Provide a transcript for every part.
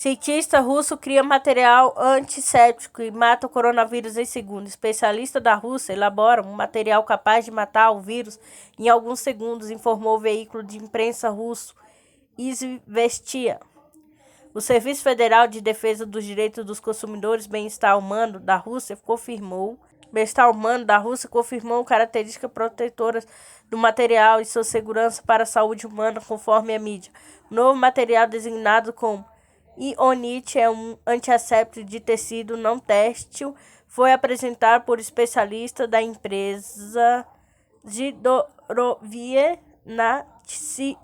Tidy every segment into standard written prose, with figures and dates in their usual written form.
Cientista russo cria material antisséptico e mata o coronavírus em segundos. Especialista da Rússia elabora um material capaz de matar o vírus em alguns segundos, informou o veículo de imprensa russo Izvestia. O Serviço Federal de Defesa dos Direitos dos Consumidores Bem-Estar Humano da Rússia confirmou características protetoras do material e sua segurança para a saúde humana, conforme a mídia. O novo material, designado como Ionit, é um antisséptico de tecido não têxtil, foi apresentado por especialistas da empresa Zdorovie Natsy.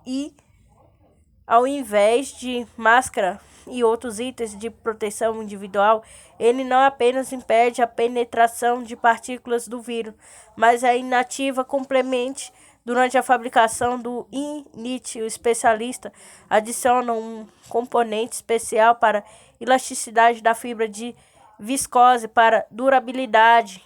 Ao invés de máscara e outros itens de proteção individual, ele não apenas impede a penetração de partículas do vírus, mas a inativa completamente durante a fabricação do Ionit. O especialista adiciona um componente especial para elasticidade da fibra de viscose para durabilidade.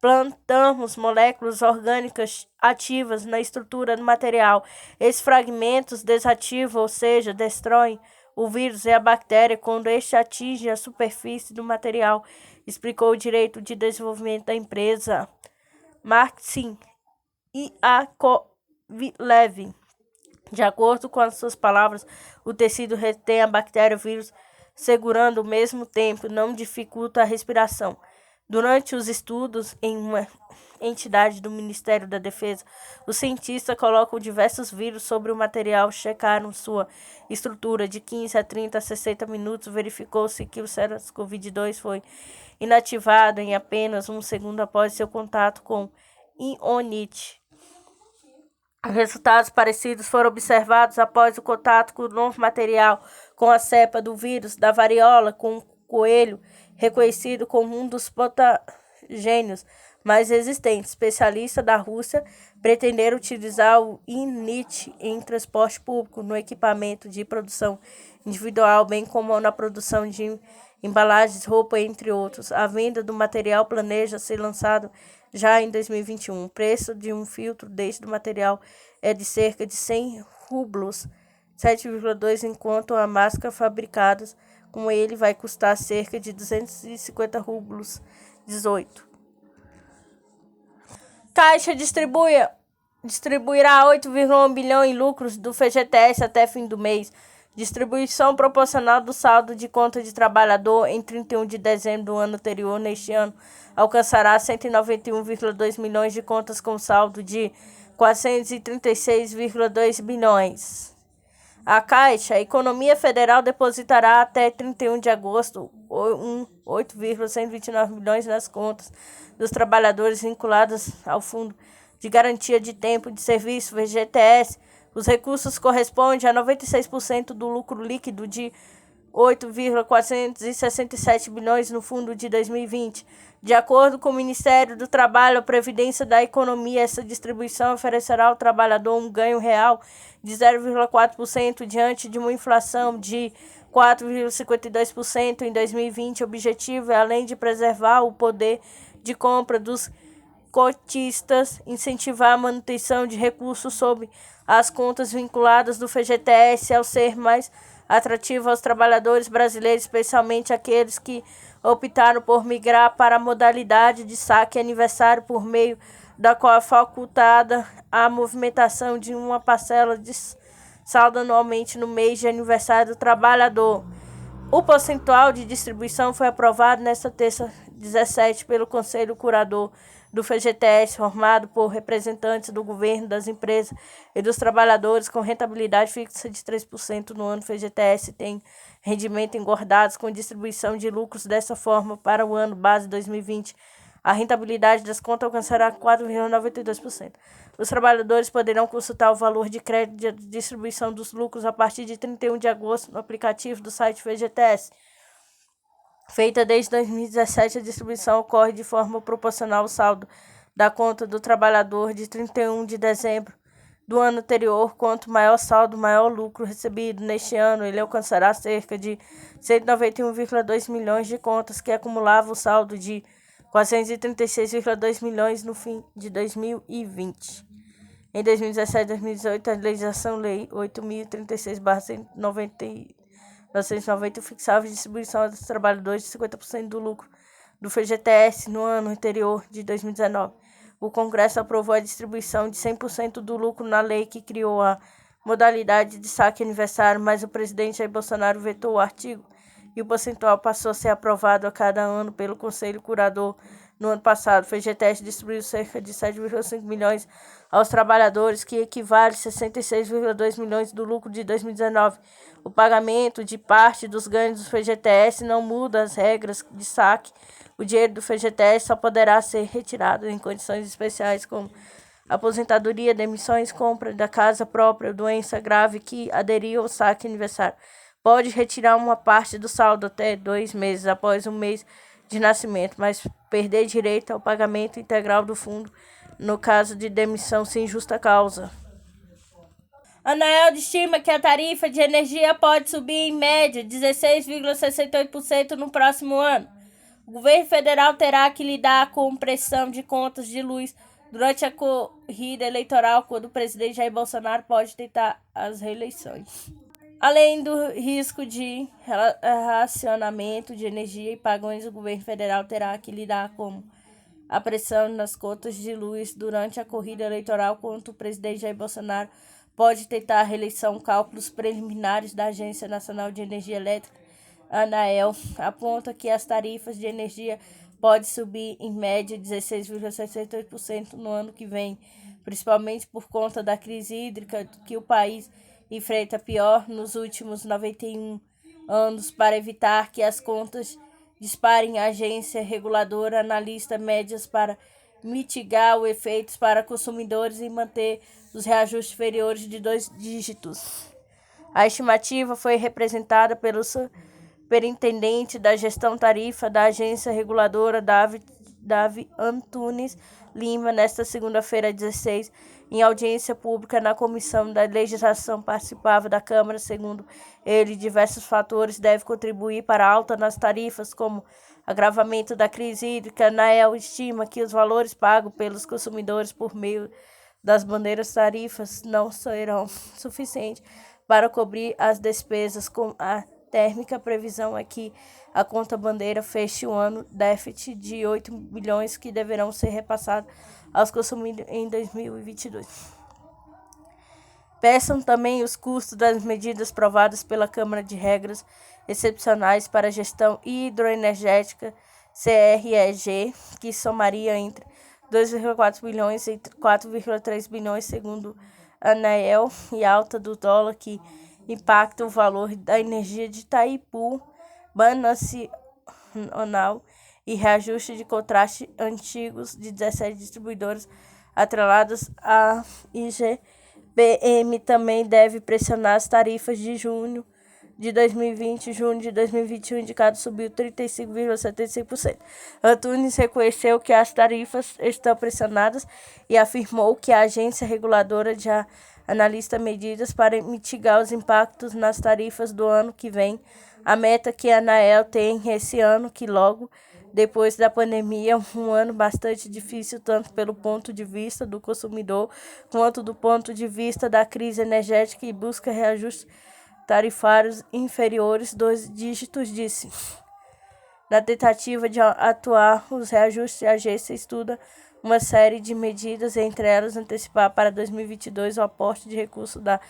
Plantamos moléculas orgânicas ativas na estrutura do material. Esses fragmentos desativam, ou seja, destroem o vírus e a bactéria quando este atinge a superfície do material, explicou o diretor de desenvolvimento da empresa, Maxim Yakovlev. De acordo com as suas palavras, o tecido retém a bactéria e o vírus, segurando ao mesmo tempo, não dificulta a respiração. Durante os estudos em uma entidade do Ministério da Defesa, os cientistas colocam diversos vírus sobre o material, checaram sua estrutura de 15 a 30 a 60 minutos, verificou-se que o SARS-CoV-2 foi inativado em apenas um segundo após seu contato com Ionit. Resultados parecidos foram observados após o contato com o novo material com a cepa do vírus da varíola com o coelho, reconhecido como um dos patogênios mais resistentes. Especialistas da Rússia pretenderam utilizar o Ionit em transporte público, no equipamento de produção individual, bem como na produção de embalagens, roupa, entre outros. A venda do material planeja ser lançado já em 2021. O preço de um filtro deste material é de cerca de 100 rublos, 7,2, enquanto a máscara fabricada com ele vai custar cerca de 250 rublos, 18. Caixa distribuirá 8,1 bilhão em lucros do FGTS até fim do mês. Distribuição proporcional do saldo de conta de trabalhador em 31 de dezembro do ano anterior, neste ano, alcançará 191,2 milhões de contas com saldo de 436,2 bilhões. A Caixa Economia Federal depositará até 31 de agosto 8,129 milhões nas contas dos trabalhadores vinculados ao Fundo de Garantia de Tempo de Serviço, FGTS. Os recursos correspondem a 96% do lucro líquido de 8,467 bilhões no fundo de 2020. De acordo com o Ministério do Trabalho e Previdência da Economia, essa distribuição oferecerá ao trabalhador um ganho real de 0,4% diante de uma inflação de 4,52% em 2020. O objetivo é, além de preservar o poder de compra dos cotistas, incentivar a manutenção de recursos sob as contas vinculadas do FGTS, ao ser mais atrativo aos trabalhadores brasileiros, especialmente aqueles que optaram por migrar para a modalidade de saque aniversário, por meio da qual é facultada a movimentação de uma parcela de saldo anualmente no mês de aniversário do trabalhador. O percentual de distribuição foi aprovado nesta terça 17 pelo Conselho Curador do FGTS, formado por representantes do governo, das empresas e dos trabalhadores, com rentabilidade fixa de 3% no ano. O FGTS tem rendimento engordados com distribuição de lucros. Dessa forma, para o ano base 2020, a rentabilidade das contas alcançará 4,92%. Os trabalhadores poderão consultar o valor de crédito de distribuição dos lucros a partir de 31 de agosto no aplicativo do site FGTS. Feita desde 2017, a distribuição ocorre de forma proporcional ao saldo da conta do trabalhador de 31 de dezembro do ano anterior. Quanto maior saldo, maior lucro recebido. Neste ano, ele alcançará cerca de 191,2 milhões de contas que acumulavam o saldo de 436,2 milhões no fim de 2020. Em 2017 e 2018, a legislação Lei 8.036/99 1990 fixava a distribuição aos trabalhadores de 50% do lucro do FGTS no ano anterior de 2019. O Congresso aprovou a distribuição de 100% do lucro na lei que criou a modalidade de saque aniversário, mas o presidente Jair Bolsonaro vetou o artigo e o percentual passou a ser aprovado a cada ano pelo Conselho Curador. No ano passado, o FGTS distribuiu cerca de 7,5 milhões aos trabalhadores, que equivale a 66,2 milhões do lucro de 2019. O pagamento de parte dos ganhos do FGTS não muda as regras de saque. O dinheiro do FGTS só poderá ser retirado em condições especiais, como aposentadoria, demissões, compra da casa própria, doença grave que aderiu ao saque aniversário. Pode retirar uma parte do saldo até 2 meses após o mês de nascimento, mas perder direito ao pagamento integral do fundo no caso de demissão sem justa causa. A ANEEL estima que a tarifa de energia pode subir em média 16,68% no próximo ano. O governo federal terá que lidar com pressão de contas de luz durante a corrida eleitoral, quando o presidente Jair Bolsonaro pode tentar as reeleições. Além do risco de racionamento de energia e pagões, o governo federal terá que lidar com a pressão nas contas de luz durante a corrida eleitoral, quando o presidente Jair Bolsonaro pode tentar a reeleição. Cálculos preliminares da Agência Nacional de Energia Elétrica, ANEEL, aponta que as tarifas de energia podem subir em média 16,68% no ano que vem, principalmente por conta da crise hídrica que o país enfrenta pior nos últimos 91 anos. Para evitar que as contas disparem, a agência reguladora analisa médias para mitigar os efeitos para consumidores e manter os reajustes inferiores de 2 dígitos. A estimativa foi representada pelo superintendente da gestão tarifa da agência reguladora, Davi Antunes Lima, nesta segunda-feira, 16, em audiência pública na Comissão da Legislação participada da Câmara. Segundo ele, diversos fatores devem contribuir para a alta nas tarifas, como agravamento da crise hídrica. A ANEEL estima que os valores pagos pelos consumidores por meio das bandeiras tarifas não serão suficientes para cobrir as despesas com a térmica. A previsão é que a conta bandeira feche o ano déficit de 8 bilhões que deverão ser repassados aos consumidores em 2022. Peçam também os custos das medidas aprovadas pela Câmara de Regras Excepcionais para a Gestão Hidroenergética, CREG, que somaria entre 2,4 bilhões e 4,3 bilhões, segundo a ANEEL, e alta do dólar que impacta o valor da energia de Itaipu, Banacional, e reajuste de contratos antigos de 17 distribuidoras atreladas à IGPM também deve pressionar as tarifas de junho de 2020 e junho de 2021, indicado subiu 35,75%. Antunes reconheceu que as tarifas estão pressionadas e afirmou que a agência reguladora já analisa medidas para mitigar os impactos nas tarifas do ano que vem. A meta que a ANEEL tem esse ano, que logo depois da pandemia, um ano bastante difícil, tanto pelo ponto de vista do consumidor, quanto do ponto de vista da crise energética, e busca reajustes tarifários inferiores 2 dígitos, disse. Na tentativa de atuar os reajustes, a agência estuda uma série de medidas, entre elas antecipar para 2022 o aporte de recursos da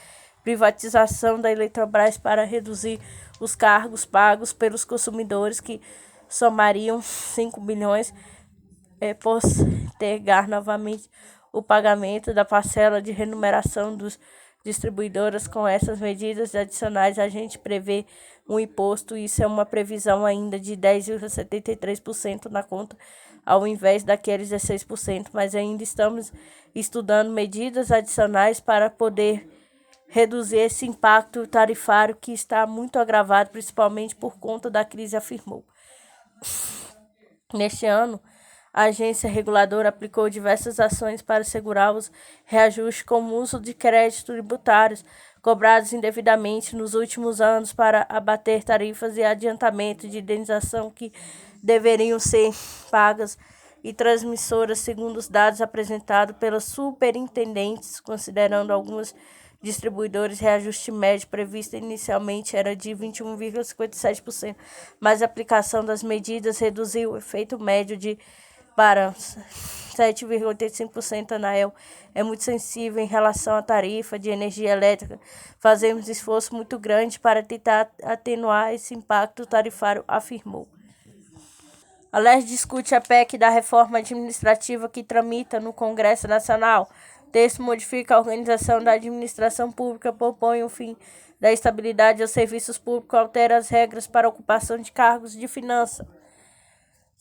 privatização da Eletrobras para reduzir os cargos pagos pelos consumidores, que somariam 5 bilhões, postergar novamente o pagamento da parcela de remuneração dos distribuidoras. Com essas medidas adicionais, a gente prevê um imposto, isso é uma previsão ainda de 10,73% na conta, ao invés daqueles 16%, mas ainda estamos estudando medidas adicionais para poder reduzir esse impacto tarifário que está muito agravado, principalmente por conta da crise, afirmou. Neste ano, a agência reguladora aplicou diversas ações para segurar os reajustes, como o uso de créditos tributários cobrados indevidamente nos últimos anos para abater tarifas e adiantamento de indenização que deveriam ser pagas e transmissoras, segundo os dados apresentados pelas superintendentes, considerando algumas distribuidores. Reajuste médio previsto inicialmente era de 21,57%, mas a aplicação das medidas reduziu o efeito médio para 7,85%. A ANEEL é muito sensível em relação à tarifa de energia elétrica. Fazemos esforço muito grande para tentar atenuar esse impacto tarifário, afirmou. A LERJ discute a PEC da reforma administrativa que tramita no Congresso Nacional. O texto modifica a organização da administração pública, propõe o fim da estabilidade aos serviços públicos, altera as regras para a ocupação de cargos de finança.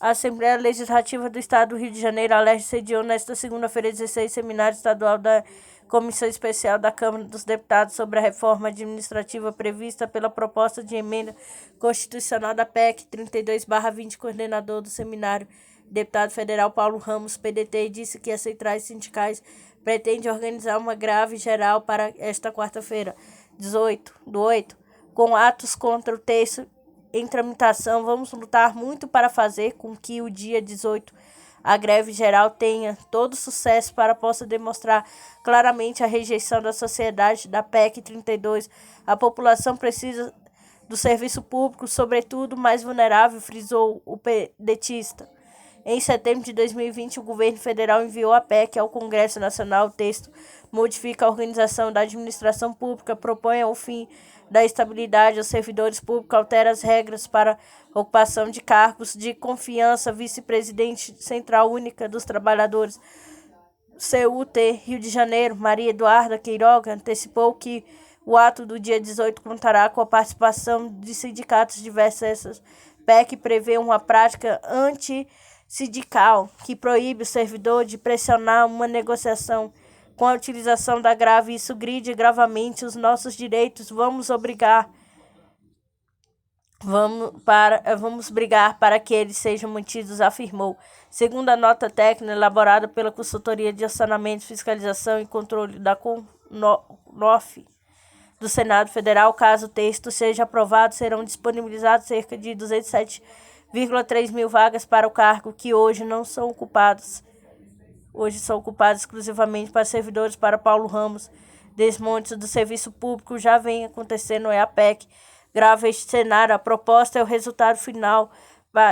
A Assembleia Legislativa do Estado do Rio de Janeiro, a LERJ, sediou nesta segunda-feira 16 seminário estadual da Comissão Especial da Câmara dos Deputados sobre a reforma administrativa prevista pela proposta de emenda constitucional da PEC 32/20. Coordenador do seminário, deputado federal Paulo Ramos, PDT, disse que as centrais sindicais pretendem organizar uma greve geral para esta quarta-feira, 18/8, com atos contra o texto em tramitação. Vamos lutar muito para fazer com que o dia 18 a greve geral tenha todo sucesso para possa demonstrar claramente a rejeição da sociedade da PEC 32. A população precisa do serviço público, sobretudo mais vulnerável, frisou o pedetista. Em setembro de 2020, o governo federal enviou a PEC ao Congresso Nacional. O texto modifica a organização da administração pública, propõe o fim da estabilidade aos servidores públicos, altera as regras para ocupação de cargos de confiança. Vice-presidente Central Única dos Trabalhadores, CUT, Rio de Janeiro, Maria Eduarda Queiroga, antecipou que o ato do dia 18 contará com a participação de sindicatos diversos. Essa PEC prevê uma prática antissindical que proíbe o servidor de pressionar uma negociação com a utilização da grave. Isso gride gravamente os nossos direitos. Vamos brigar para que eles sejam mantidos, afirmou. Segundo a nota técnica elaborada pela Consultoria de Orçamento, Fiscalização e Controle da CONOF do Senado Federal, caso o texto seja aprovado, serão disponibilizados cerca de 207,3 mil vagas para o cargo que hoje são ocupados exclusivamente para servidores. Para Paulo Ramos, desmontes do serviço público já vem acontecendo, é a PEC grava este cenário. A proposta é o resultado final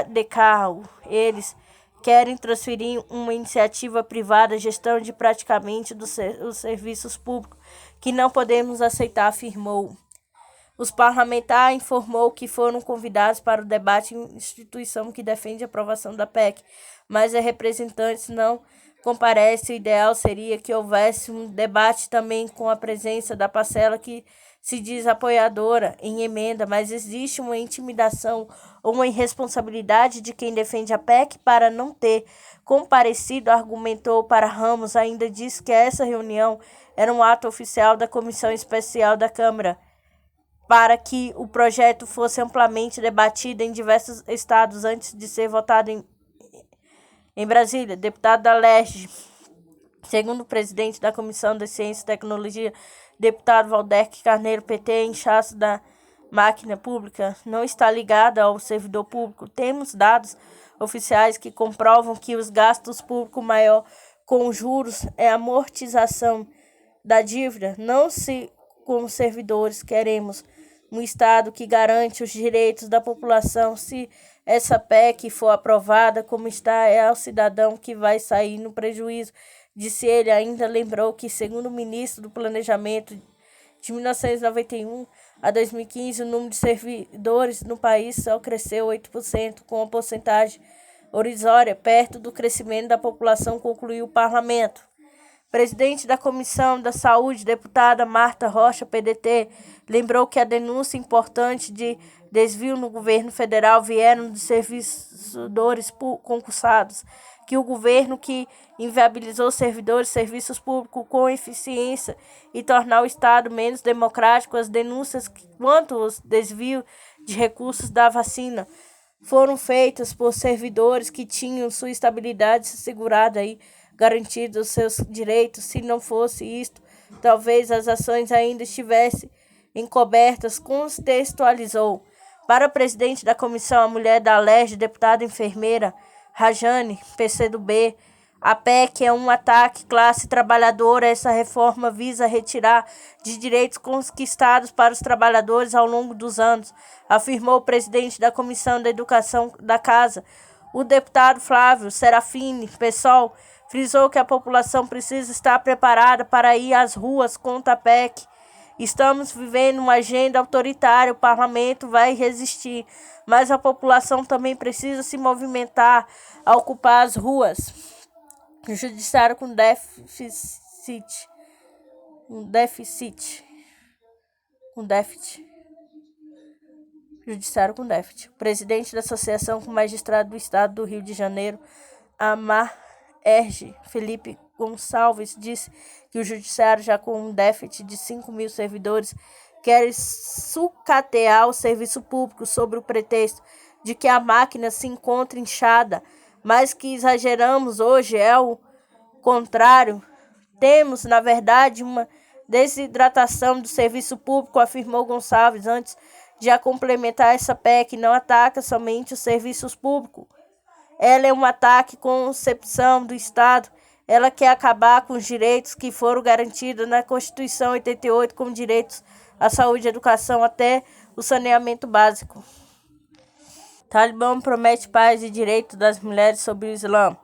de carro. Eles querem transferir uma iniciativa privada a gestão de praticamente os serviços públicos, que não podemos aceitar, afirmou. Os parlamentares informou que foram convidados para o debate em instituição que defende a aprovação da PEC, mas os representantes não comparecem. O ideal seria que houvesse um debate também com a presença da parcela que se diz apoiadora em emenda, mas existe uma intimidação ou uma irresponsabilidade de quem defende a PEC para não ter comparecido, argumentou. Para Ramos, ainda disse que essa reunião era um ato oficial da Comissão Especial da Câmara para que o projeto fosse amplamente debatido em diversos estados antes de ser votado em Brasília. Deputado da LERJ, segundo o presidente da Comissão de Ciência e Tecnologia, deputado Valdec Carneiro, PT, inchaço da máquina pública não está ligada ao servidor público. Temos dados oficiais que comprovam que os gastos públicos maior com juros é a amortização da dívida, não se com os servidores. Queremos um Estado que garante os direitos da população. Se essa PEC for aprovada como está, é ao cidadão que vai sair no prejuízo, disse ele. Ainda lembrou que, segundo o ministro do Planejamento, de 1991 a 2015, o número de servidores no país só cresceu 8%, com a porcentagem irrisória perto do crescimento da população, concluiu o parlamento. Presidente da Comissão da Saúde, deputada Marta Rocha, PDT, lembrou que a denúncia importante de desvio no governo federal vieram de servidores concursados, que o governo que inviabilizou serviços públicos com eficiência e tornar o Estado menos democrático. As denúncias quanto aos desvios de recursos da vacina foram feitas por servidores que tinham sua estabilidade assegurada e garantidos os seus direitos. Se não fosse isto, talvez as ações ainda estivessem encobertas, contextualizou. Para o presidente da comissão, a mulher da LERJ, deputada enfermeira Rajane, PCdoB, A PEC é um ataque à classe trabalhadora. Essa reforma visa retirar de direitos conquistados para os trabalhadores ao longo dos anos, afirmou o presidente da Comissão da Educação da Casa. O deputado Flávio Serafini, PSOL, frisou que a população precisa estar preparada para ir às ruas contra a PEC. Estamos vivendo uma agenda autoritária, o parlamento vai resistir, mas a população também precisa se movimentar a ocupar as ruas. O judiciário com déficit. Judiciário com déficit. O presidente da Associação com Magistrado do Estado do Rio de Janeiro, AMAERJ, Felipe Gonçalves, disse que o judiciário, já com um déficit de 5.000 servidores, quer sucatear o serviço público sob o pretexto de que a máquina se encontra inchada, mas que exageramos hoje é o contrário. Temos, na verdade, uma desidratação do serviço público, afirmou Gonçalves, antes de complementar. Essa PEC não ataca somente os serviços públicos. Ela é um ataque à concepção do Estado. Ela quer acabar com os direitos que foram garantidos na Constituição 88, como direitos à saúde e educação até o saneamento básico. Talibã promete paz e direito das mulheres sobre o Islã.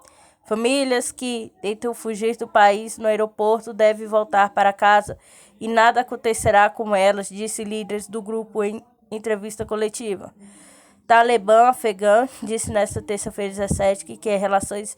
Famílias que tentam fugir do país no aeroporto devem voltar para casa e nada acontecerá com elas, disse líderes do grupo em entrevista coletiva. Talibã afegã disse nesta terça-feira 17 que quer relações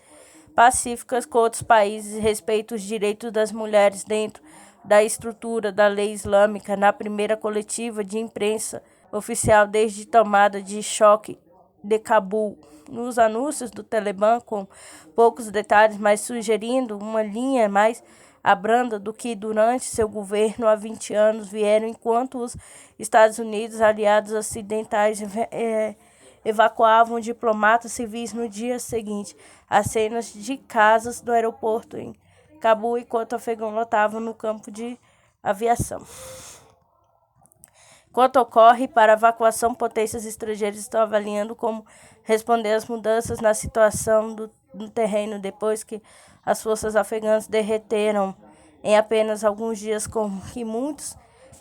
pacíficas com outros países e respeita os direitos das mulheres dentro da estrutura da lei islâmica. Na primeira coletiva de imprensa oficial desde tomada de choque de Cabul, nos anúncios do Talibã, com poucos detalhes, mas sugerindo uma linha mais abranda do que durante seu governo há 20 anos vieram, enquanto os Estados Unidos, aliados ocidentais, evacuavam diplomatas civis no dia seguinte. As cenas de casas do aeroporto em Cabul, enquanto afegãos lotavam no campo de aviação. Enquanto ocorre para a evacuação, potências estrangeiras estão avaliando como responder às mudanças na situação no terreno depois que as forças afegãs derreteram em apenas alguns dias, como que muitos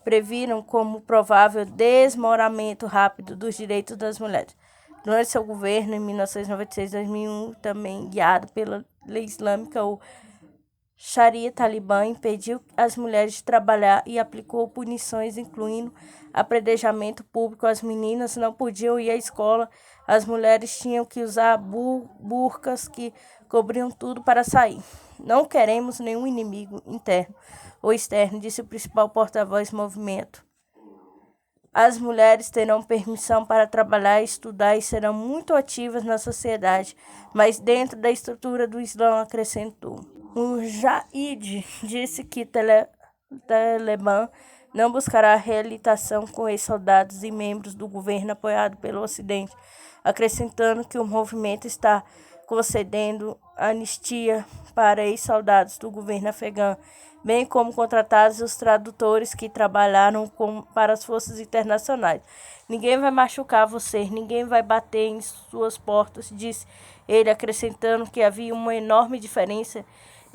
previram como provável desmoronamento rápido dos direitos das mulheres. Durante seu governo, em 1996-2001, também guiado pela lei islâmica, o Sharia Talibã impediu as mulheres de trabalhar e aplicou punições, incluindo apedrejamento público. As meninas não podiam ir à escola, as mulheres tinham que usar burcas que cobriam tudo para sair. Não queremos nenhum inimigo interno ou externo, disse o principal porta-voz do movimento. As mulheres terão permissão para trabalhar e estudar e serão muito ativas na sociedade, mas dentro da estrutura do Islã, acrescentou. O Jaid disse que Talibã não buscará reabilitação com ex-soldados e membros do governo apoiado pelo Ocidente, acrescentando que o movimento está concedendo anistia para ex-soldados do governo afegão, bem como contratados os tradutores que trabalharam para as forças internacionais. Ninguém vai machucar você, ninguém vai bater em suas portas, disse ele, acrescentando que havia uma enorme diferença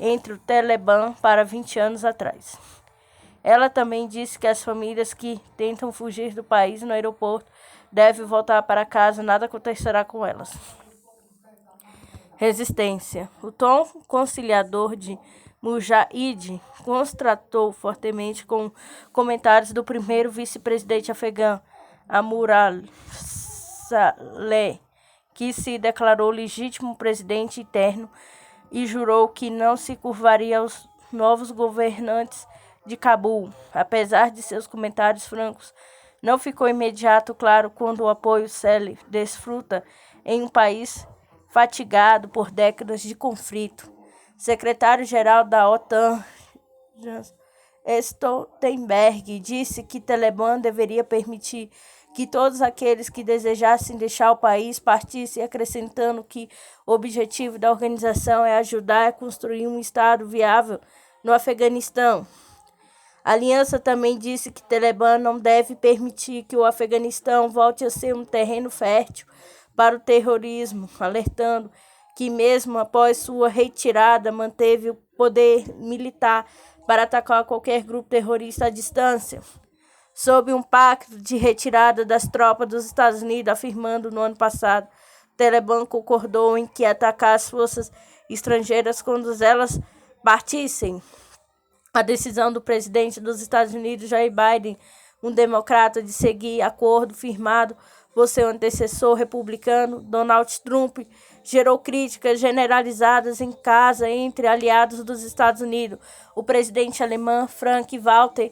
entre o Talibã para 20 anos atrás. Ela também disse que as famílias que tentam fugir do país no aeroporto devem voltar para casa, nada acontecerá com elas. Resistência. O tom conciliador de Mujahid contrastou fortemente com comentários do primeiro vice-presidente afegão, Amur al-Saleh, que se declarou legítimo presidente interno e jurou que não se curvaria aos novos governantes de Cabul. Apesar de seus comentários francos, não ficou imediato claro quando o apoio Saleh desfruta em um país fatigado por décadas de conflito. Secretário-geral da OTAN, Jens Stoltenberg, disse que Talibã deveria permitir que todos aqueles que desejassem deixar o país partissem, acrescentando que o objetivo da organização é ajudar a construir um Estado viável no Afeganistão. A aliança também disse que Talibã não deve permitir que o Afeganistão volte a ser um terreno fértil para o terrorismo, alertando que mesmo após sua retirada manteve o poder militar para atacar qualquer grupo terrorista à distância, sob um pacto de retirada das tropas dos Estados Unidos, afirmando no ano passado, o Talibã concordou em que atacar as forças estrangeiras quando elas partissem. A decisão do presidente dos Estados Unidos, Joe Biden, um democrata, de seguir acordo firmado por seu antecessor republicano, Donald Trump, gerou críticas generalizadas em casa entre aliados dos Estados Unidos. O presidente alemão Frank-Walter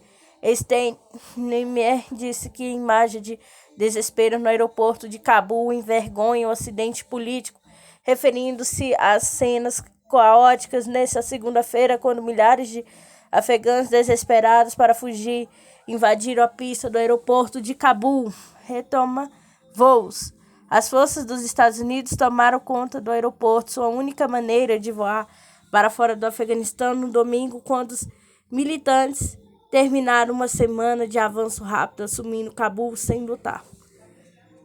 Steinmeier disse que a imagem de desespero no aeroporto de Cabul envergonha o acidente político, referindo-se às cenas caóticas nesta segunda-feira, quando milhares de afegãos desesperados para fugir invadiram a pista do aeroporto de Cabul. Retoma voos. As forças dos Estados Unidos tomaram conta do aeroporto, sua única maneira de voar para fora do Afeganistão, no domingo, quando os militantes terminaram uma semana de avanço rápido, assumindo Cabul sem lutar.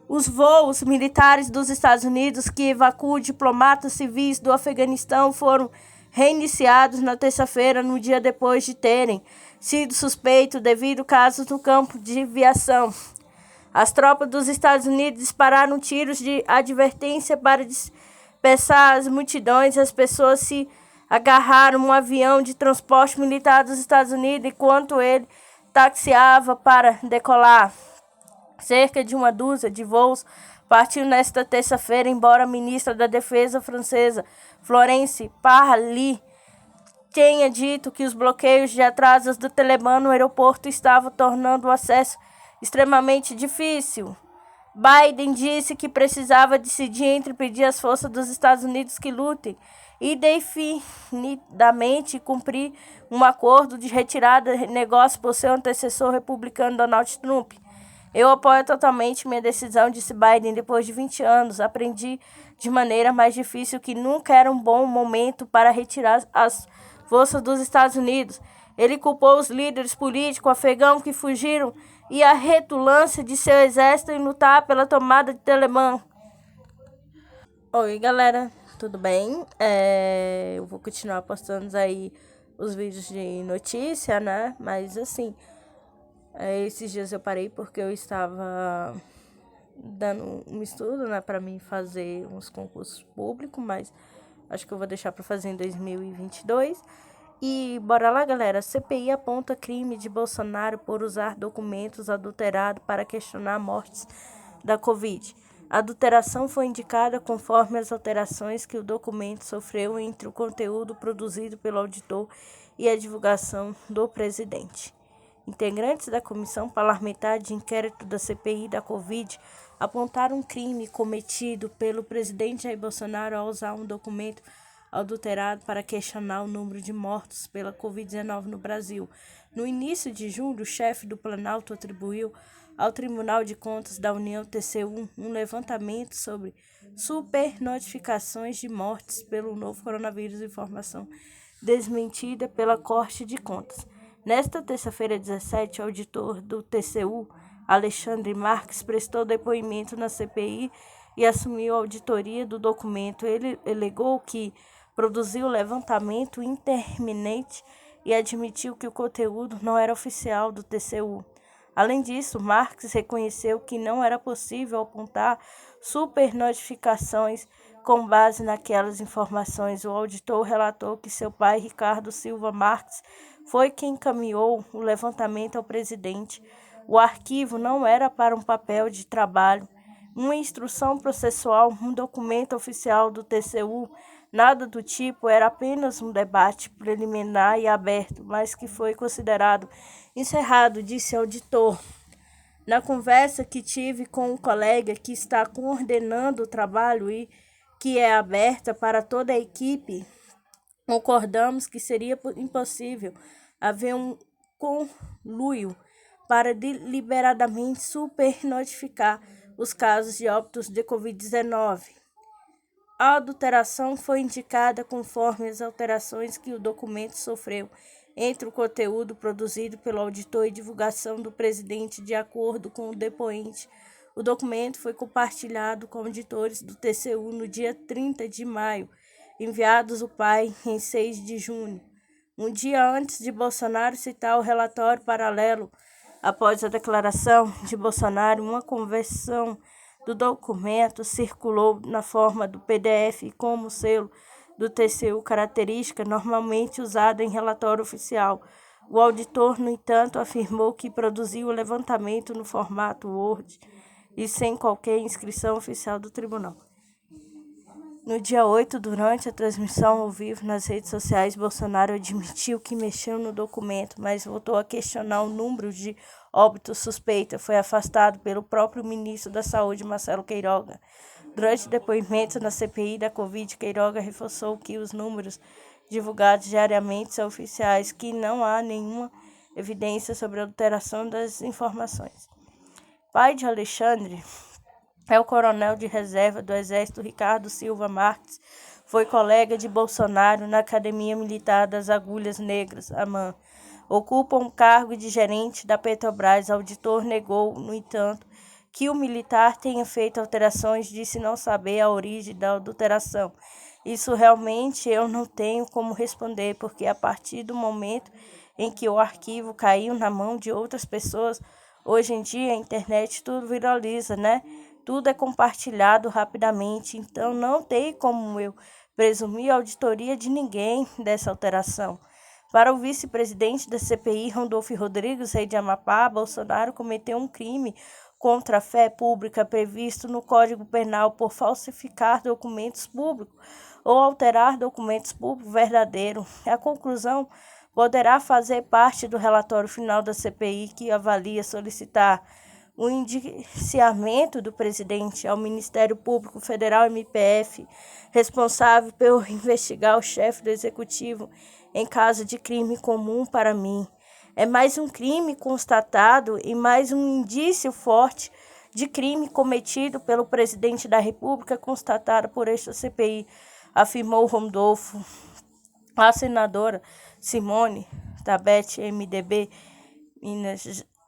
Os voos militares dos Estados Unidos que evacuam diplomatas civis do Afeganistão foram reiniciados na terça-feira, no dia depois de terem sido suspeitos devido a casos no campo de aviação. As tropas dos Estados Unidos dispararam tiros de advertência para dispersar as multidões. As pessoas se agarraram a um avião de transporte militar dos Estados Unidos enquanto ele taxiava para decolar. Cerca de uma dúzia de voos partiu nesta terça-feira, embora a ministra da Defesa francesa, Florence Parly, tenha dito que os bloqueios de atrasos do Talibã no aeroporto estavam tornando o acesso extremamente difícil. Biden disse que precisava decidir entre pedir às forças dos Estados Unidos que lutem e definidamente cumprir um acordo de retirada de negócio por seu antecessor republicano Donald Trump. Eu apoio totalmente minha decisão, disse Biden. Depois de 20 anos, aprendi de maneira mais difícil que nunca era um bom momento para retirar as forças dos Estados Unidos. Ele culpou os líderes políticos afegãos que fugiram e a retulância de seu exército em lutar pela tomada de Talibã. Oi, galera, tudo bem? Eu vou continuar postando aí os vídeos de notícia, né? Mas assim, esses dias eu parei porque eu estava dando um estudo, né, para mim fazer uns concursos públicos, mas acho que eu vou deixar para fazer em 2022. E bora lá, galera. CPI aponta crime de Bolsonaro por usar documentos adulterados para questionar mortes da Covid. A adulteração foi indicada conforme as alterações que o documento sofreu entre o conteúdo produzido pelo auditor e a divulgação do presidente. Integrantes da Comissão Parlamentar de Inquérito da CPI da Covid apontaram um crime cometido pelo presidente Jair Bolsonaro ao usar um documento adulterado para questionar o número de mortos pela Covid-19 no Brasil. No início de julho, o chefe do Planalto atribuiu ao Tribunal de Contas da União, TCU, um levantamento sobre supernotificações de mortes pelo novo coronavírus, informação desmentida pela Corte de Contas. Nesta terça-feira, 17, o auditor do TCU, Alexandre Marques, prestou depoimento na CPI e assumiu a auditoria do documento. Ele alegou que produziu o levantamento interminente e admitiu que o conteúdo não era oficial do TCU. Além disso, Marques reconheceu que não era possível apontar supernotificações com base naquelas informações. O auditor relatou que seu pai, Ricardo Silva Marques, foi quem encaminhou o levantamento ao presidente. O arquivo não era para um papel de trabalho, uma instrução processual, um documento oficial do TCU, nada do tipo, era apenas um debate preliminar e aberto, mas que foi considerado encerrado, disse o auditor. Na conversa que tive com um colega que está coordenando o trabalho e que é aberta para toda a equipe, concordamos que seria impossível haver um conluio para deliberadamente supernotificar os casos de óbitos de Covid-19. A adulteração foi indicada conforme as alterações que o documento sofreu entre o conteúdo produzido pelo auditor e divulgação do presidente, de acordo com o depoente. O documento foi compartilhado com auditores do TCU no dia 30 de maio, enviados ao pai em 6 de junho, um dia antes de Bolsonaro citar o relatório paralelo. Após a declaração de Bolsonaro, uma conversão do documento circulou na forma do PDF como selo do TCU, característica normalmente usada em relatório oficial. O auditor, no entanto, afirmou que produziu o levantamento no formato Word e sem qualquer inscrição oficial do tribunal. No dia 8, durante a transmissão ao vivo nas redes sociais, Bolsonaro admitiu que mexeu no documento, mas voltou a questionar o número de óbitos suspeita. Foi afastado pelo próprio ministro da Saúde, Marcelo Queiroga. Durante depoimento na CPI da Covid, Queiroga reforçou que os números divulgados diariamente são oficiais, que não há nenhuma evidência sobre a alteração das informações. Pai de Alexandre é o coronel de reserva do Exército Ricardo Silva Marques. Foi colega de Bolsonaro na Academia Militar das Agulhas Negras, AMAN. Ocupa um cargo de gerente da Petrobras. Auditor negou, no entanto, que o militar tenha feito alterações, disse não saber a origem da adulteração. Isso realmente eu não tenho como responder, porque a partir do momento em que o arquivo caiu na mão de outras pessoas, hoje em dia a internet tudo viraliza, né? Tudo é compartilhado rapidamente, então não tem como eu presumir a auditoria de ninguém dessa alteração. Para o vice-presidente da CPI, Randolfo Rodrigues, rei de Amapá, Bolsonaro cometeu um crime contra a fé pública previsto no Código Penal por falsificar documentos públicos ou alterar documentos públicos verdadeiros. A conclusão poderá fazer parte do relatório final da CPI, que avalia solicitar o indiciamento do presidente ao Ministério Público Federal, MPF, responsável por investigar o chefe do Executivo em caso de crime comum. Para mim, é mais um crime constatado e mais um indício forte de crime cometido pelo presidente da República, constatado por esta CPI, afirmou Randolfo. A senadora Simone Tebet, MDB,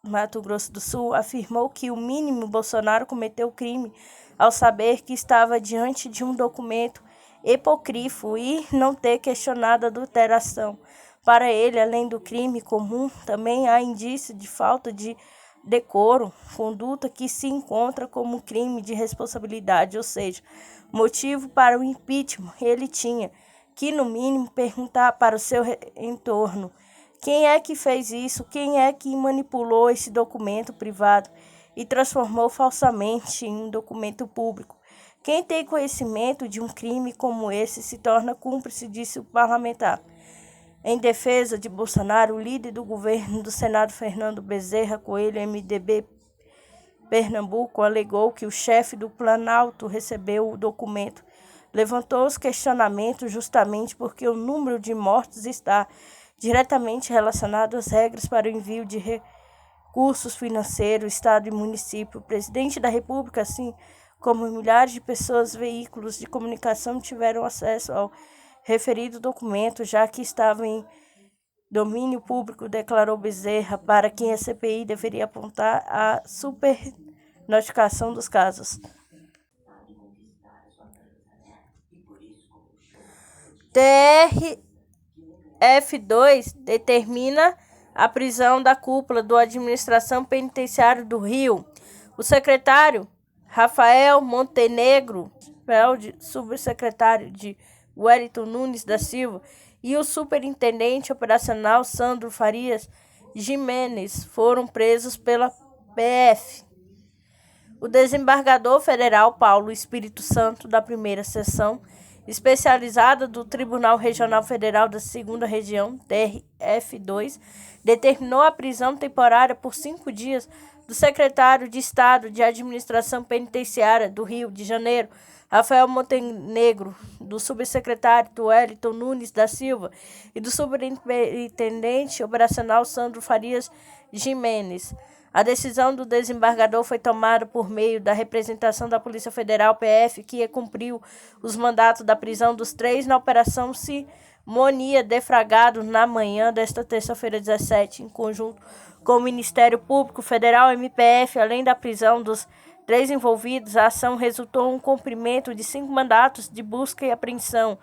Mato Grosso do Sul, afirmou que, o mínimo, Bolsonaro cometeu crime ao saber que estava diante de um documento apócrifo e não ter questionado a adulteração. Para ele, além do crime comum, também há indício de falta de decoro, conduta que se encontra como crime de responsabilidade, ou seja, motivo para o impeachment. Ele tinha que, no mínimo, perguntar para o seu entorno: quem é que fez isso? Quem é que manipulou esse documento privado e transformou falsamente em um documento público? Quem tem conhecimento de um crime como esse se torna cúmplice, disse o parlamentar. Em defesa de Bolsonaro, o líder do governo do Senado, Fernando Bezerra Coelho, MDB Pernambuco, alegou que o chefe do Planalto recebeu o documento. Levantou os questionamentos justamente porque o número de mortos está diretamente relacionado às regras para o envio de recursos financeiros, Estado e município. O presidente da República, assim como milhares de pessoas, veículos de comunicação tiveram acesso ao referido documento, já que estava em domínio público, declarou Bezerra, para quem a CPI deveria apontar a supernotificação dos casos. TRF2 determina a prisão da cúpula da Administração Penitenciária do Rio. O secretário Rafael Montenegro, subsecretário de Wellington Nunes da Silva, e o superintendente operacional Sandro Farias Jimenez foram presos pela PF. O desembargador federal Paulo Espírito Santo, da primeira seção especializada do Tribunal Regional Federal da Segunda Região, TRF2, determinou a prisão temporária por 5 dias do secretário de Estado de Administração Penitenciária do Rio de Janeiro, Rafael Montenegro, do subsecretário Wellington Nunes da Silva e do superintendente operacional Sandro Farias Jimenez. A decisão do desembargador foi tomada por meio da representação da Polícia Federal, PF, que cumpriu os mandatos da prisão dos 3 na Operação Simonia, deflagrado na manhã desta terça-feira, 17, em conjunto com o Ministério Público Federal, MPF, além da prisão dos 3 envolvidos, a ação resultou em um cumprimento de 5 mandatos de busca e apreensão.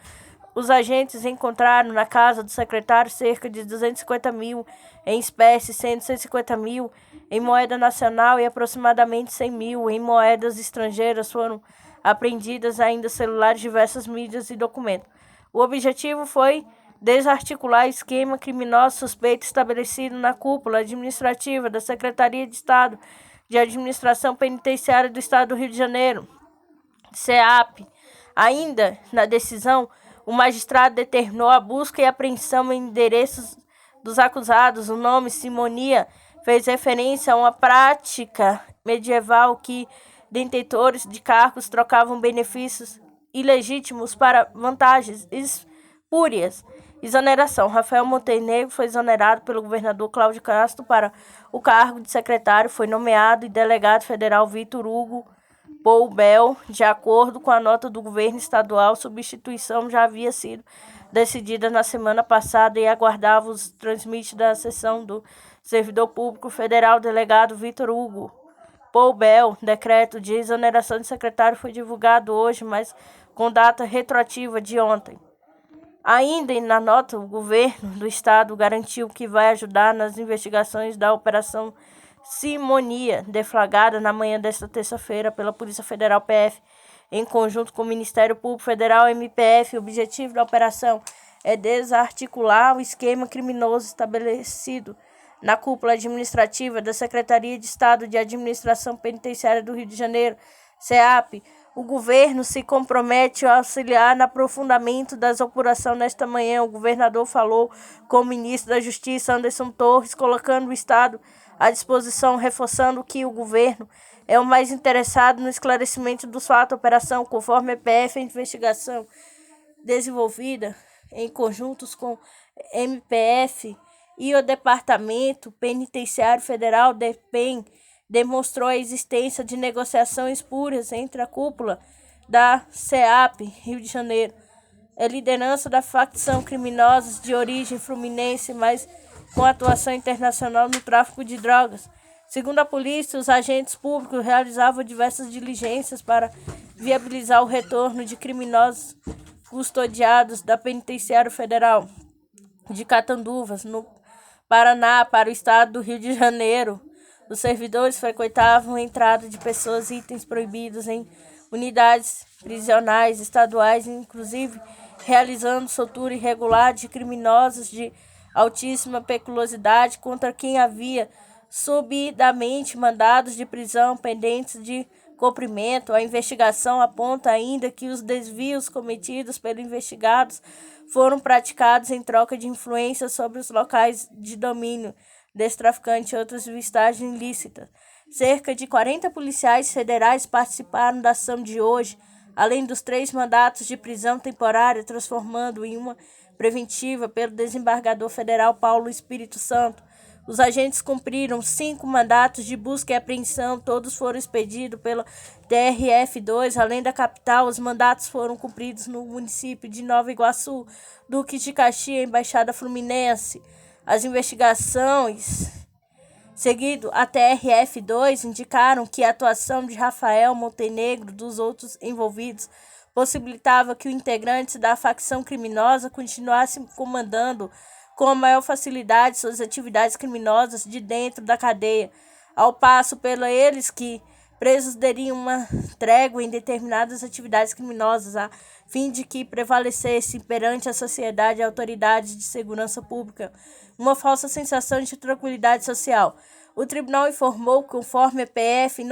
Os agentes encontraram na casa do secretário cerca de 250 mil em espécie, sendo 150 mil em moeda nacional e aproximadamente 100 mil em moedas estrangeiras. Foram apreendidas ainda celulares, diversas mídias e documentos. O objetivo foi desarticular esquema criminoso suspeito estabelecido na cúpula administrativa da Secretaria de Estado de Administração Penitenciária do Estado do Rio de Janeiro, SEAP. Ainda na decisão, o magistrado determinou a busca e apreensão em endereços dos acusados. O nome Simonia fez referência a uma prática medieval que detentores de cargos trocavam benefícios ilegítimos para vantagens espúrias. Exoneração. Rafael Montenegro foi exonerado pelo governador Cláudio Castro para o cargo de secretário. Foi nomeado e delegado federal Vitor Hugo Poubel. De acordo com a nota do governo estadual, substituição já havia sido decidida na semana passada e aguardava os trâmites da sessão do servidor público federal delegado Vitor Hugo Poubel. Decreto de exoneração de secretário foi divulgado hoje, mas com data retroativa de ontem. Ainda na nota, o governo do estado garantiu que vai ajudar nas investigações da Operação Simonia, deflagrada na manhã desta terça-feira pela Polícia Federal PF, em conjunto com o Ministério Público Federal MPF. O objetivo da operação é desarticular o esquema criminoso estabelecido na cúpula administrativa da Secretaria de Estado de Administração Penitenciária do Rio de Janeiro, SEAP. O governo se compromete a auxiliar no aprofundamento das apurações. Nesta manhã, o governador falou com o ministro da Justiça, Anderson Torres, colocando o Estado à disposição, reforçando que o governo é o mais interessado no esclarecimento dos fatos da operação, conforme a PF. A investigação desenvolvida em conjuntos com MPF e o Departamento Penitenciário Federal, DEPEN, demonstrou a existência de negociações espúrias entre a cúpula da SEAP Rio de Janeiro, a liderança da facção criminosa de origem fluminense, mas com atuação internacional no tráfico de drogas. Segundo a polícia, os agentes públicos realizavam diversas diligências para viabilizar o retorno de criminosos custodiados da Penitenciária Federal de Catanduvas, no Paraná, para o estado do Rio de Janeiro. Os servidores frequentavam a entrada de pessoas e itens proibidos em unidades prisionais estaduais, inclusive realizando soltura irregular de criminosos de altíssima periculosidade contra quem havia subidamente mandados de prisão pendentes de cumprimento. A investigação aponta ainda que os desvios cometidos pelos investigados foram praticados em troca de influência sobre os locais de domínio desse traficante e outras vistagens ilícitas. Cerca de 40 policiais federais participaram da ação de hoje, além dos 3 mandatos de prisão temporária, transformando em uma preventiva pelo desembargador federal Paulo Espírito Santo. Os agentes cumpriram 5 mandatos de busca e apreensão, todos foram expedidos pela TRF2. Além da capital, os mandatos foram cumpridos no município de Nova Iguaçu, Duque de Caxias, Embaixada Fluminense. As investigações seguido a TRF2 indicaram que a atuação de Rafael Montenegro e dos outros envolvidos possibilitava que os integrantes da facção criminosa continuassem comandando com a maior facilidade suas atividades criminosas de dentro da cadeia, ao passo pelo eles que presos teriam uma trégua em determinadas atividades criminosas, a fim de que prevalecesse perante a sociedade e autoridades de segurança pública uma falsa sensação de tranquilidade social. O tribunal informou, conforme a PF,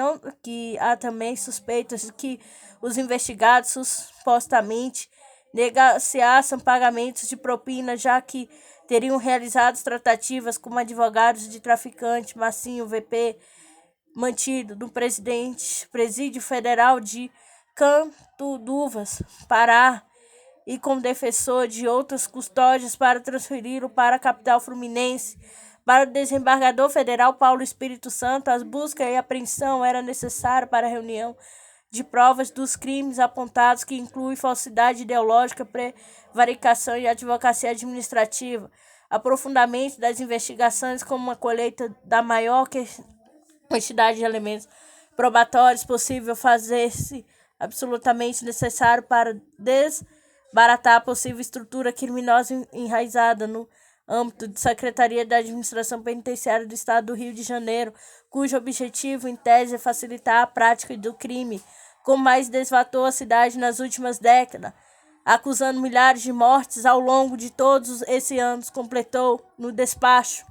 que há também suspeitas de que os investigados supostamente negociassem pagamentos de propina, já que teriam realizado tratativas com advogados de traficante Massinho VP, mantido no Presídio Federal de Catanduvas, Pará, e com defensor de outras custódias para transferi-lo para a capital fluminense. Para o desembargador federal Paulo Espírito Santo, as buscas e apreensão era necessária para a reunião de provas dos crimes apontados, que incluem falsidade ideológica, prevaricação e advocacia administrativa, aprofundamento das investigações com uma colheita da maior quantidade de elementos probatórios possível fazer-se absolutamente necessário para desbaratar a possível estrutura criminosa enraizada no âmbito de Secretaria da Administração Penitenciária do Estado do Rio de Janeiro, cujo objetivo, em tese, é facilitar a prática do crime, como mais desvatou a cidade nas últimas décadas, acusando milhares de mortes ao longo de todos esses anos, completou no despacho.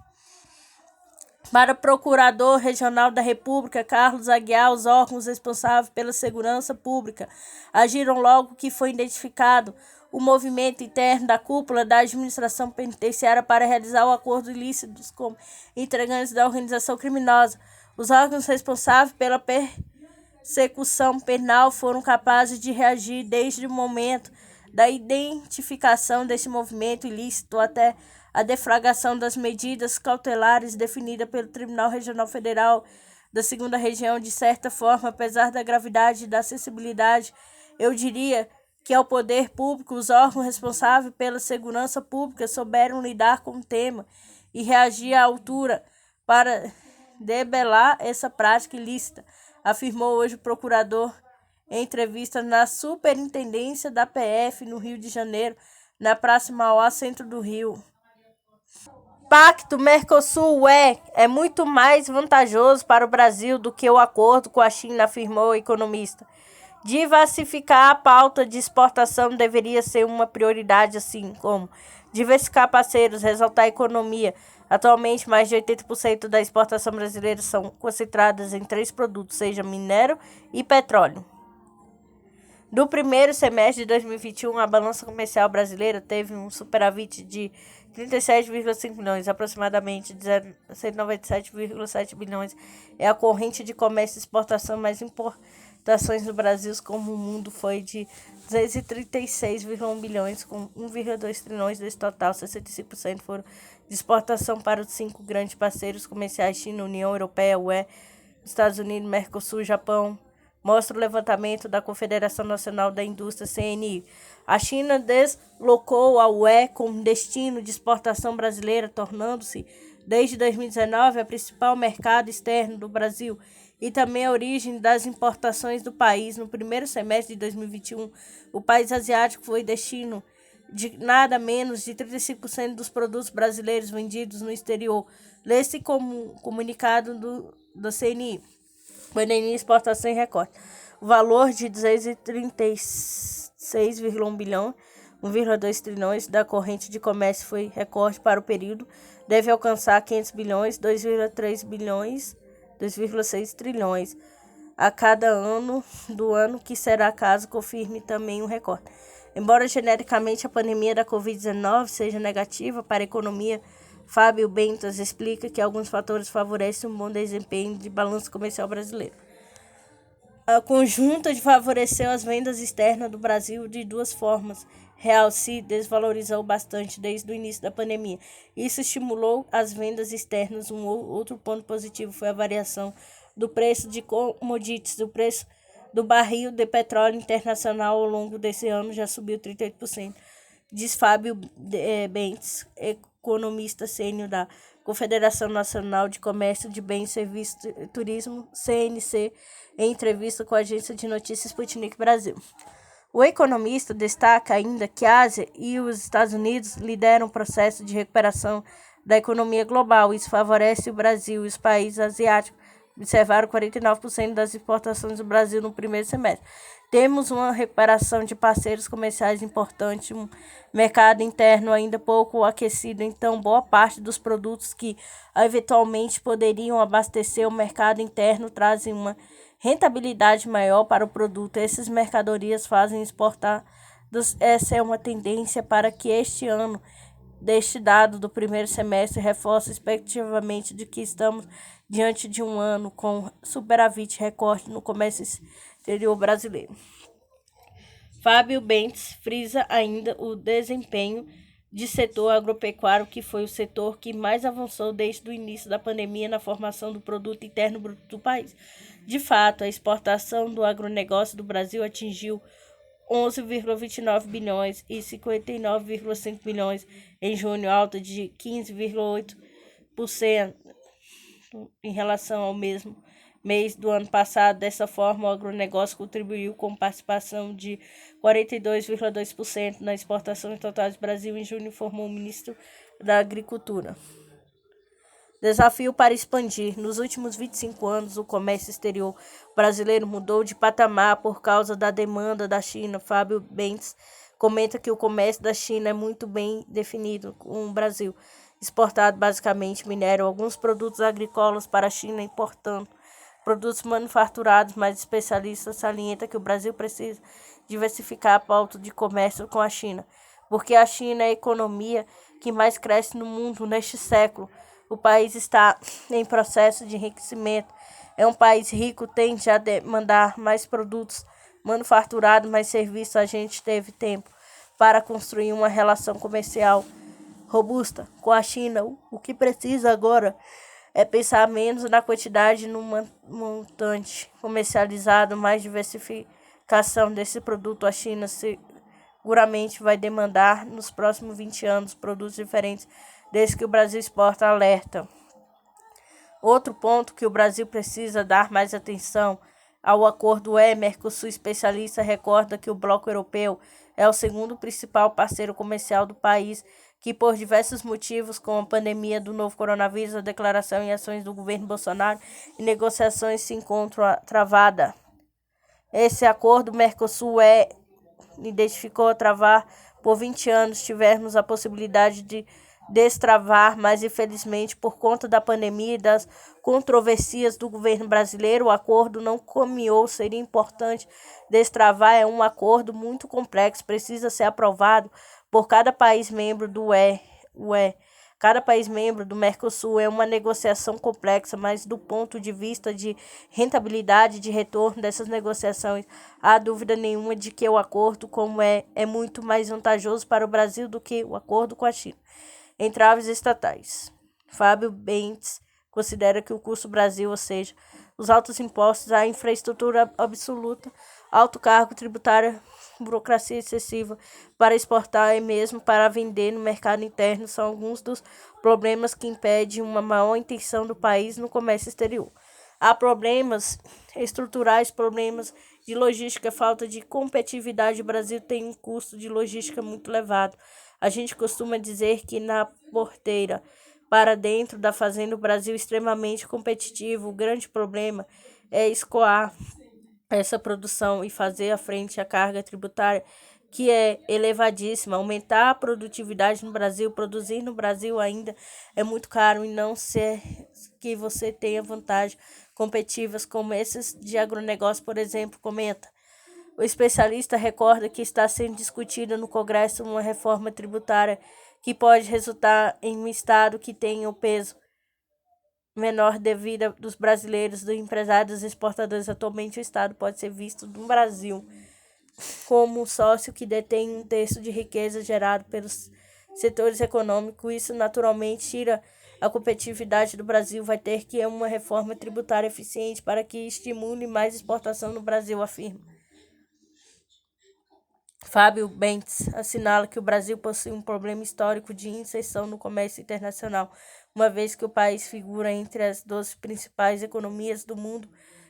Para o Procurador Regional da República, Carlos Aguiar, os órgãos responsáveis pela segurança pública agiram logo que foi identificado o movimento interno da cúpula da administração penitenciária para realizar o acordo ilícito com integrantes da organização criminosa. Os órgãos responsáveis pela persecução penal foram capazes de reagir desde o momento da identificação desse movimento ilícito até a deflagração das medidas cautelares definidas pelo Tribunal Regional Federal da 2ª Região. De certa forma, apesar da gravidade e da sensibilidade, eu diria que ao poder público, os órgãos responsáveis pela segurança pública souberam lidar com o tema e reagir à altura para debelar essa prática ilícita, afirmou hoje o procurador em entrevista na Superintendência da PF no Rio de Janeiro, na Praça Mauá, centro do Rio. Pacto Mercosul-UE é muito mais vantajoso para o Brasil do que o acordo com a China, afirmou o economista. Diversificar a pauta de exportação deveria ser uma prioridade, assim como diversificar parceiros, ressaltar a economia. Atualmente, mais de 80% da exportação brasileira são concentradas em 3 produtos, seja minério e petróleo. No primeiro semestre de 2021, a balança comercial brasileira teve um superávit de 37,5 bilhões, aproximadamente 197,7 bilhões. É a corrente de comércio e exportação mais importações no Brasil, como o mundo foi de 236,1 bilhões, com 1,2 trilhões desse total. 65% foram de exportação para os 5 grandes parceiros comerciais: China, União Europeia, UE, Estados Unidos, Mercosul, Japão. Mostra o levantamento da Confederação Nacional da Indústria, CNI. A China deslocou a UE como destino de exportação brasileira, tornando-se, desde 2019, a principal mercado externo do Brasil e também a origem das importações do país. No primeiro semestre de 2021, o país asiático foi destino de nada menos de 35% dos produtos brasileiros vendidos no exterior. Lê-se como comunicado do CNI. Pandemia, exportação e recorte. O valor de 236,1 bilhão, 1,2 trilhões da corrente de comércio foi recorte para o período, deve alcançar 500 bilhões, 2,3 bilhões, 2,6 trilhões a cada ano do ano, que será caso confirme também um recorte. Embora genericamente a pandemia da Covid-19 seja negativa para a economia, Fábio Bentas explica que alguns fatores favorecem um bom desempenho de balanço comercial brasileiro. A conjunta favoreceu as vendas externas do Brasil de 2 formas. Real se desvalorizou bastante desde o início da pandemia. Isso estimulou as vendas externas. Um outro ponto positivo foi a variação do preço de commodities. O preço do barril de petróleo internacional ao longo desse ano já subiu 38%, diz Fábio Bentes, economista sênior da Confederação Nacional de Comércio de Bens, Serviços e Turismo, CNC, em entrevista com a agência de notícias Sputnik Brasil. O economista destaca ainda que a Ásia e os Estados Unidos lideram o processo de recuperação da economia global. Isso favorece o Brasil e os países asiáticos. Observaram 49% das exportações do Brasil no primeiro semestre. Temos uma recuperação de parceiros comerciais importante, um mercado interno ainda pouco aquecido, então boa parte dos produtos que eventualmente poderiam abastecer o mercado interno trazem uma rentabilidade maior para o produto. Essas mercadorias fazem exportar. Essa é uma tendência para que este ano, deste dado do primeiro semestre, reforça expectativamente de que estamos diante de um ano com superávit recorte no comércio exterior brasileiro. Fábio Bentes frisa ainda o desempenho de setor agropecuário, que foi o setor que mais avançou desde o início da pandemia na formação do produto interno bruto do país. De fato, a exportação do agronegócio do Brasil atingiu 11,29 bilhões e 59,5 bilhões em junho, alta de 15,8% em relação ao mesmo mês do ano passado. Dessa forma, o agronegócio contribuiu com participação de 42,2% na exportação total do Brasil em junho, informou o ministro da Agricultura. Desafio para expandir. Nos últimos 25 anos, o comércio exterior brasileiro mudou de patamar por causa da demanda da China. Fábio Bentes comenta que o comércio da China é muito bem definido, com o Brasil exportado basicamente minério, alguns produtos agrícolas para a China, importando produtos manufaturados, mas especialistas salientam que o Brasil precisa diversificar a pauta de comércio com a China, porque a China é a economia que mais cresce no mundo neste século. O país está em processo de enriquecimento. É um país rico, tende a demandar mais produtos manufaturados, mais serviços. A gente teve tempo para construir uma relação comercial robusta com a China. O que precisa agora é pensar menos na quantidade e no montante comercializado, mais diversificação desse produto. A China seguramente vai demandar nos próximos 20 anos produtos diferentes desde que o Brasil exporta, alerta. Outro ponto que o Brasil precisa dar mais atenção ao acordo Mercosul. Especialista recorda que o bloco europeu é o segundo principal parceiro comercial do país, que por diversos motivos, como a pandemia do novo coronavírus, a declaração e ações do governo Bolsonaro e negociações se encontram travada. Esse acordo Mercosul identificou travar por 20 anos. Tivemos a possibilidade de destravar, mas infelizmente por conta da pandemia e das controvérsias do governo brasileiro, o acordo não caminhou. Seria importante destravar. É um acordo muito complexo, precisa ser aprovado por cada país membro do Cada país membro do Mercosul. É uma negociação complexa, mas do ponto de vista de rentabilidade de retorno dessas negociações, há dúvida nenhuma de que o acordo como é muito mais vantajoso para o Brasil do que o acordo com a China. Entraves estatais. Fábio Bentes considera que o custo Brasil, ou seja, os altos impostos, a infraestrutura absoluta, alto cargo tributário, burocracia excessiva para exportar e mesmo para vender no mercado interno são alguns dos problemas que impedem uma maior intenção do país no comércio exterior. Há problemas estruturais, problemas de logística, falta de competitividade. O Brasil tem um custo de logística muito elevado. A gente costuma dizer que na porteira para dentro da fazenda o Brasil é extremamente competitivo. O grande problema é escoar essa produção e fazer frente à carga tributária, que é elevadíssima. Aumentar a produtividade no Brasil, produzir no Brasil ainda é muito caro, e não ser que você tenha vantagens competitivas como esses de agronegócio, por exemplo, comenta. O especialista recorda que está sendo discutida no Congresso uma reforma tributária que pode resultar em um Estado que tenha o peso menor de vida dos brasileiros, dos empresários, dos exportadores. Atualmente, o Estado pode ser visto no Brasil como um sócio que detém um terço de riqueza gerada pelos setores econômicos. Isso naturalmente tira a competitividade do Brasil. Vai ter que uma reforma tributária eficiente para que estimule mais exportação no Brasil, afirma. Fábio Bentes assinala que o Brasil possui um problema histórico de inserção no comércio internacional, uma vez que o país figura entre as 12 principais economias do mundo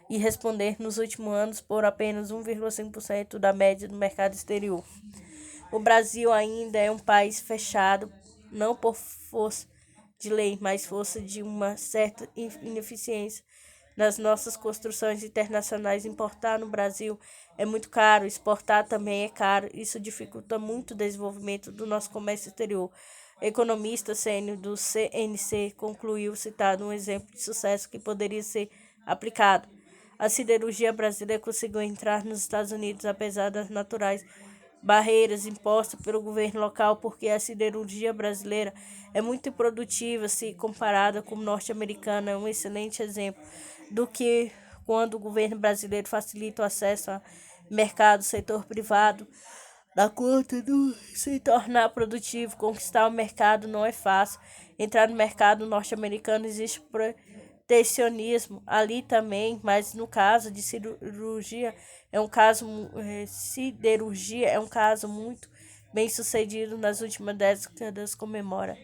e responder nos últimos anos por apenas 1,5% da média do mercado exterior. O Brasil ainda é um país fechado, não por força de lei, mas força de uma certa ineficiência nas nossas construções internacionais. Importar no Brasil é muito caro, exportar também é caro. Isso dificulta muito o desenvolvimento do nosso comércio exterior. Economista sênior do CNC concluiu citado um exemplo de sucesso que poderia ser aplicado. A siderurgia brasileira conseguiu entrar nos Estados Unidos apesar das naturais barreiras impostas pelo governo local, porque a siderurgia brasileira é muito produtiva se comparada com o norte-americano. É um excelente exemplo do que quando o governo brasileiro facilita o acesso ao mercado, setor privado dá conta de se tornar produtivo. Conquistar o mercado não é fácil. Entrar no mercado norte-americano existe protecionismo ali também, mas no caso de siderurgia é um caso muito bem sucedido nas últimas décadas, comemora.